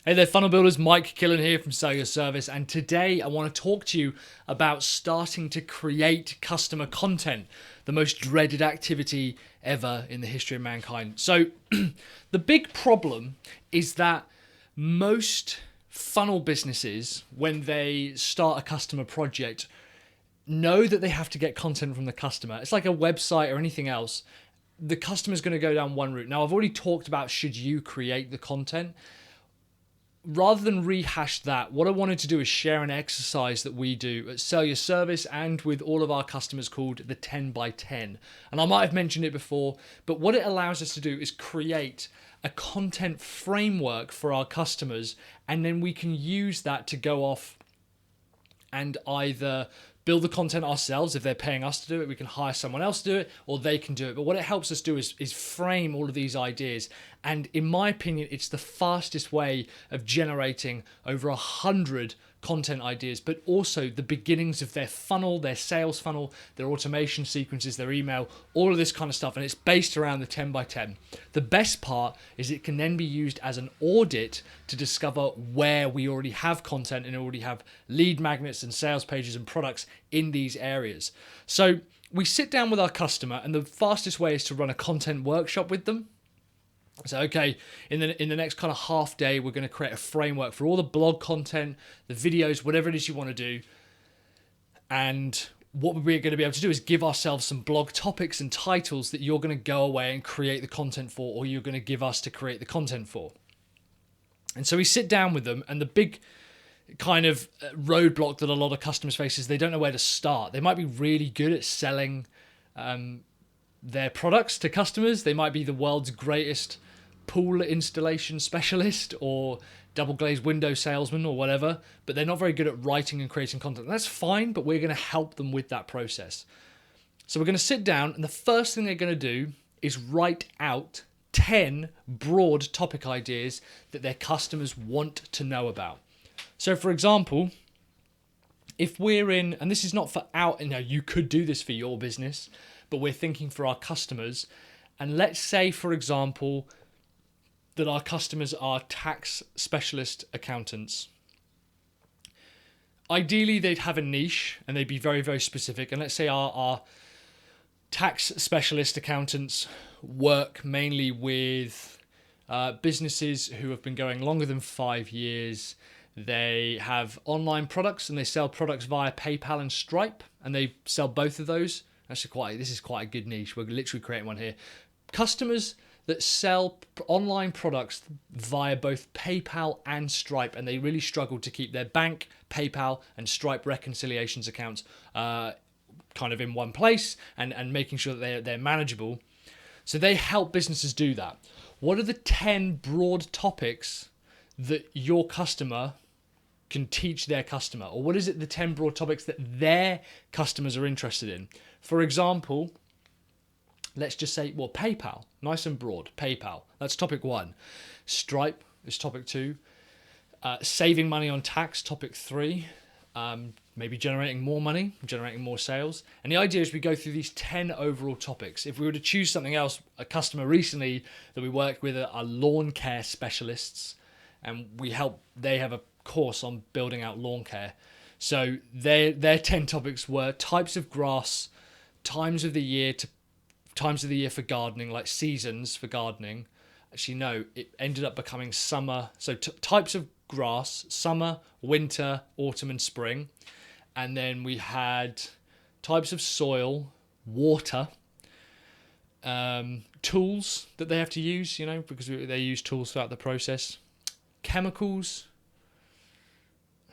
Hey there, funnel builders. Mike Killen here from Sell Your Service, and today I want to talk to you about starting to create customer content, the most dreaded activity ever in the history of mankind. So, the big problem is that most funnel businesses, when they start a customer project, know that they have to get content from the customer. It's like a website or anything else. The customer's going to go down one route. Now, I've already talked about should you create the content. Rather than rehash that, what I wanted to do is share an exercise that we do at Sell Your Service and with all of our customers called the 10 by 10. And I might have mentioned it before, but what it allows us to do is create a content framework for our customers, and then we can use that to go off and either build the content ourselves. If they're paying us to do it, we can hire someone else to do it, or they can do it. But what it helps us do is frame all of these ideas. And in my opinion, it's the fastest way of generating over 100 content ideas, but also the beginnings of their funnel, their sales funnel, their automation sequences, their email, all of this kind of stuff. And it's based around the 10 by 10. The best part is it can then be used as an audit to discover where we already have content and already have lead magnets and sales pages and products in these areas. So we sit down with our customer, and the fastest way is to run a content workshop with them. So, okay, in the next kind of half day, we're going to create a framework for all the blog content, the videos, whatever it is you want to do. And what we're going to be able to do is give ourselves some blog topics and titles that you're going to go away and create the content for, or you're going to give us to create the content for. And so we sit down with them, and the big kind of roadblock that a lot of customers face is they don't know where to start. They might be really good at selling their products to customers. They might be the world's greatest pool installation specialist or double glazed window salesman or whatever, but they're not very good at writing and creating content. And that's fine, but we're going to help them with that process. So we're going to sit down, and the first thing they're going to do is write out 10 broad topic ideas that their customers want to know about. So for example, if we're in, and this is not for you could do this for your business, but we're thinking for our customers. And let's say, for example, that our customers are tax specialist accountants. Ideally, they'd have a niche and they'd be very, very specific. And let's say our tax specialist accountants work mainly with businesses who have been going longer than 5 years. They have online products and they sell products via PayPal and Stripe, and they sell both of those. This is quite a good niche. We're literally creating one here. Customers that sell online products via both PayPal and Stripe, and they really struggle to keep their bank, PayPal, and Stripe reconciliations accounts kind of in one place and making sure that they're manageable. So they help businesses do that. What are the 10 broad topics that your customer can teach their customer? Or what is it, the 10 broad topics that their customers are interested in? For example, let's just say, PayPal, nice and broad, PayPal. That's topic 1. Stripe is topic 2. Saving money on tax, topic 3. Maybe generating more money, generating more sales. And the idea is we go through these 10 overall topics. If we were to choose something else, a customer recently that we worked with are lawn care specialists, and they have a course on building out lawn care. So their 10 topics were types of grass, times of the year for gardening, like seasons for gardening. Actually, no, it ended up becoming summer. So types of grass, summer, winter, autumn, and spring. And then we had types of soil, water, tools that they have to use, because they use tools throughout the process. Chemicals.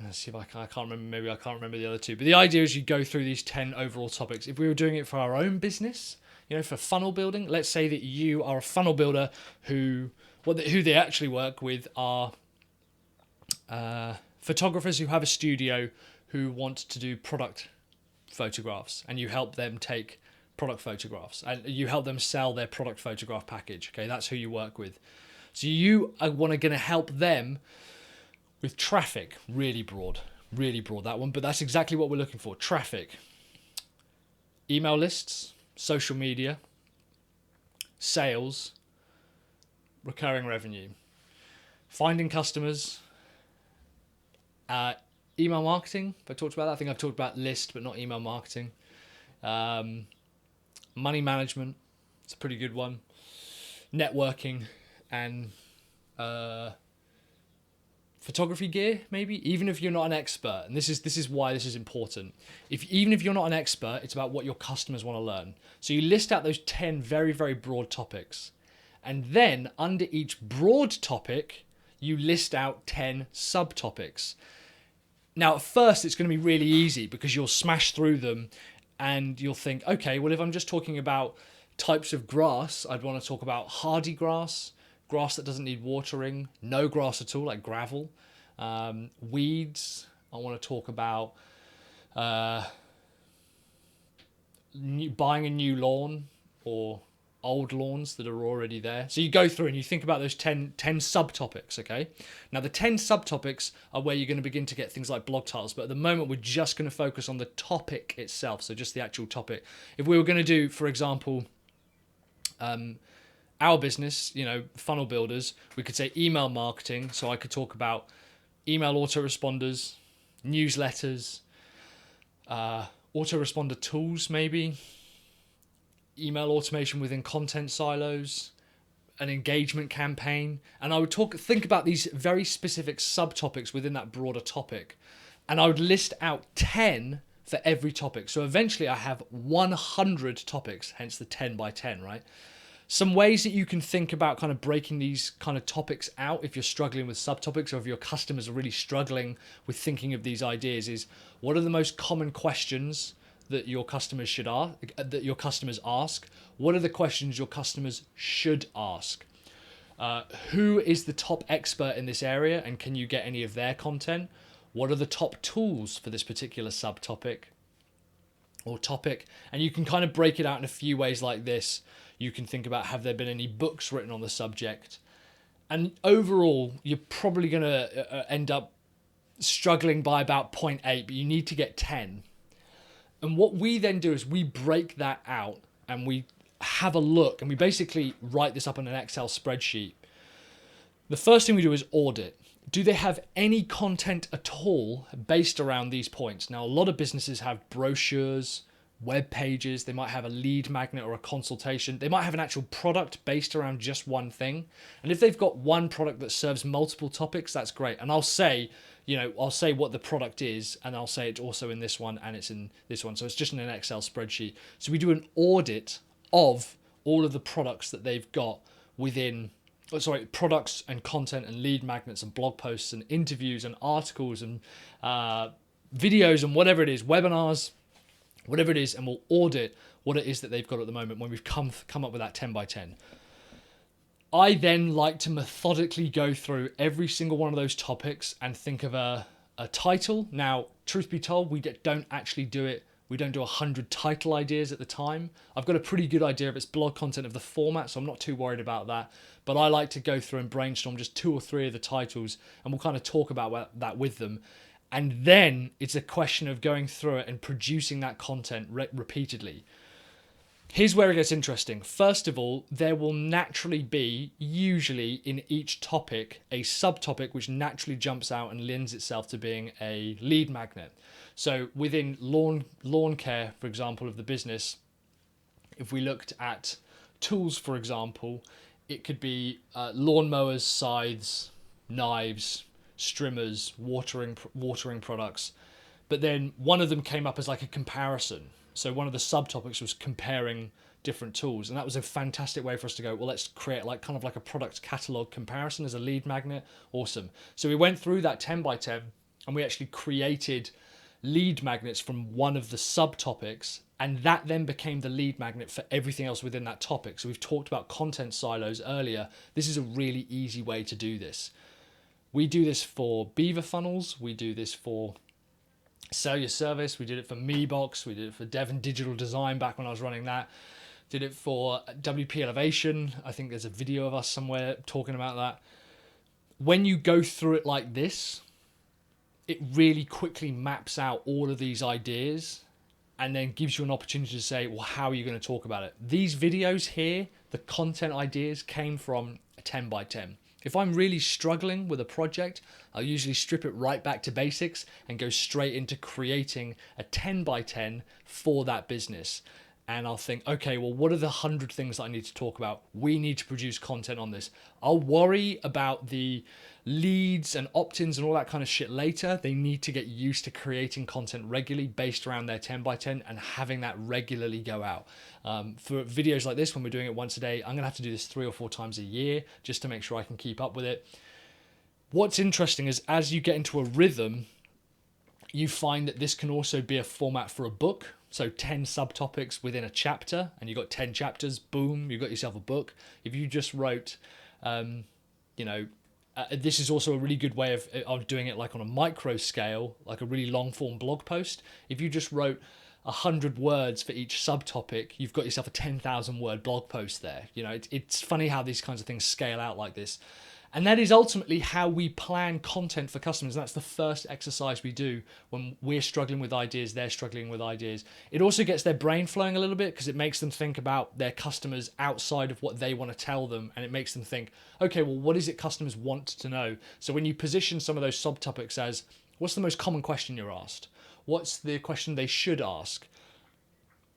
Let's see if I can't remember. Maybe I can't remember the other two. But the idea is you go through these 10 overall topics. If we were doing it for our own business, for funnel building, let's say that you are a funnel builder who they actually work with are photographers who have a studio who want to do product photographs, and you help them take product photographs and you help them sell their product photograph package. Okay, that's who you work with. So you are going to help them with traffic, really broad that one, but that's exactly what we're looking for. Traffic, email lists, social media, sales, recurring revenue. finding customers, email marketing. If I talked about that, I think I've talked about list, but not email marketing. Money management, it's a pretty good one. Networking and photography gear, maybe, even if you're not an expert. And this is why this is important. Even if you're not an expert, it's about what your customers want to learn. So you list out those 10 very, very broad topics. And then under each broad topic, you list out 10 subtopics. Now, at first, it's going to be really easy because you'll smash through them and you'll think, okay, well, if I'm just talking about types of grass, I'd want to talk about hardy grass, grass that doesn't need watering, no grass at all, like gravel, weeds. I want to talk about buying a new lawn or old lawns that are already there. So you go through and you think about those 10 subtopics, okay? Now, the 10 subtopics are where you're going to begin to get things like blog titles, but at the moment, we're just going to focus on the topic itself, so just the actual topic. If we were going to do, for example, our business, funnel builders, we could say email marketing. So I could talk about email autoresponders, newsletters, autoresponder tools, maybe, email automation within content silos, an engagement campaign. And I would think about these very specific subtopics within that broader topic. And I would list out 10 for every topic. So eventually I have 100 topics, hence the 10 by 10, right? Some ways that you can think about kind of breaking these kind of topics out if you're struggling with subtopics, or if your customers are really struggling with thinking of these ideas, is what are the most common questions that your customers should ask, that your customers ask? What are the questions your customers should ask? Who is the top expert in this area, and can you get any of their content? What are the top tools for this particular subtopic or topic? And you can kind of break it out in a few ways like this. You can think about, have there been any books written on the subject? And overall, you're probably going to end up struggling by about 0.8, but you need to get 10. And what we then do is we break that out and we have a look, and we basically write this up on an Excel spreadsheet. The first thing we do is audit. Do they have any content at all based around these points? Now, a lot of businesses have brochures, web pages. They might have a lead magnet or a consultation. They might have an actual product based around just one thing. And if they've got one product that serves multiple topics, that's great. And I'll say what the product is, and I'll say it's also in this one and it's in this one. So it's just in an Excel spreadsheet. So we do an audit of all of the products that they've got within, products and content and lead magnets and blog posts and interviews and articles and videos and whatever it is, webinars, whatever it is, and we'll audit what it is that they've got at the moment when we've come up with that 10 by 10. I then like to methodically go through every single one of those topics and think of a title. Now, truth be told, we don't actually do it. We don't do 100 title ideas at the time. I've got a pretty good idea of its blog content, of the format, so I'm not too worried about that. But I like to go through and brainstorm just 2 or 3 of the titles, and we'll kind of talk about that with them. And then it's a question of going through it and producing that content repeatedly. Here's where it gets interesting. First of all, there will naturally be, usually in each topic, a subtopic which naturally jumps out and lends itself to being a lead magnet. So within lawn care, for example, of the business, if we looked at tools, for example, it could be lawnmowers, scythes, knives, strimmers, watering products. But then one of them came up as like a comparison. So one of the subtopics was comparing different tools. And that was a fantastic way for us to go, well, let's create kind of like a product catalog comparison as a lead magnet. Awesome. So we went through that 10 by 10 and we actually created lead magnets from one of the subtopics. And that then became the lead magnet for everything else within that topic. So we've talked about content silos earlier. This is a really easy way to do this. We do this for Beaver funnels. We do this for Sell Your Service. We did it for MeBox. We did it for Devon Digital Design back when I was running that. Did it for WP Elevation. I think there's a video of us somewhere talking about that. When you go through it like this, it really quickly maps out all of these ideas and then gives you an opportunity to say, well, how are you going to talk about it? These videos here, the content ideas came from a 10 by 10. If I'm really struggling with a project, I'll usually strip it right back to basics and go straight into creating a 10 by 10 for that business. And I'll think, okay, well, what are the 100 things that I need to talk about? We need to produce content on this. I'll worry about the leads and opt-ins and all that kind of shit later. They need to get used to creating content regularly based around their 10 by 10 and having that regularly go out. For videos like this, when we're doing it once a day, I'm gonna have to do this 3 or 4 times a year just to make sure I can keep up with it. What's interesting is as you get into a rhythm, you find that this can also be a format for a book. So 10 subtopics within a chapter, and you've got 10 chapters, boom, you've got yourself a book. If you just wrote, this is also a really good way of doing it like on a micro scale, like a really long form blog post. If you just wrote 100 words for each subtopic, you've got yourself a 10,000 word blog post there. It's funny how these kinds of things scale out like this. And that is ultimately how we plan content for customers. That's the first exercise we do when we're struggling with ideas, they're struggling with ideas. It also gets their brain flowing a little bit because it makes them think about their customers outside of what they want to tell them. And it makes them think, okay, well, what is it customers want to know? So when you position some of those subtopics as, what's the most common question you're asked? What's the question they should ask?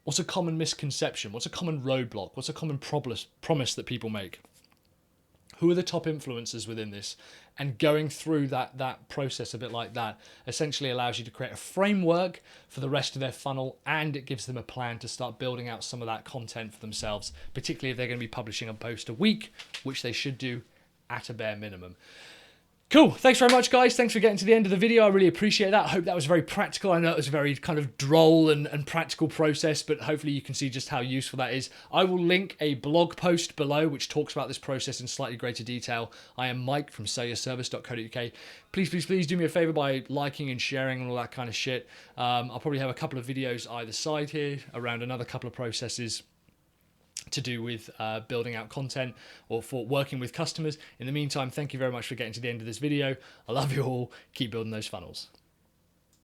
What's a common misconception? What's a common roadblock? What's a common promise that people make? Who are the top influencers within this? And going through that process a bit like that essentially allows you to create a framework for the rest of their funnel, and it gives them a plan to start building out some of that content for themselves, particularly if they're going to be publishing a post a week, which they should do at a bare minimum. Cool. Thanks very much, guys. Thanks for getting to the end of the video. I really appreciate that. I hope that was very practical. I know it was a very kind of droll and practical process, but hopefully you can see just how useful that is. I will link a blog post below which talks about this process in slightly greater detail. I am Mike from sellyourservice.co.uk. Please do me a favor by liking and sharing and all that kind of shit. I'll probably have a couple of videos either side here around another couple of processes to do with building out content or for working with customers. In the meantime, thank you very much for getting to the end of this video. I love you all. Keep building those funnels.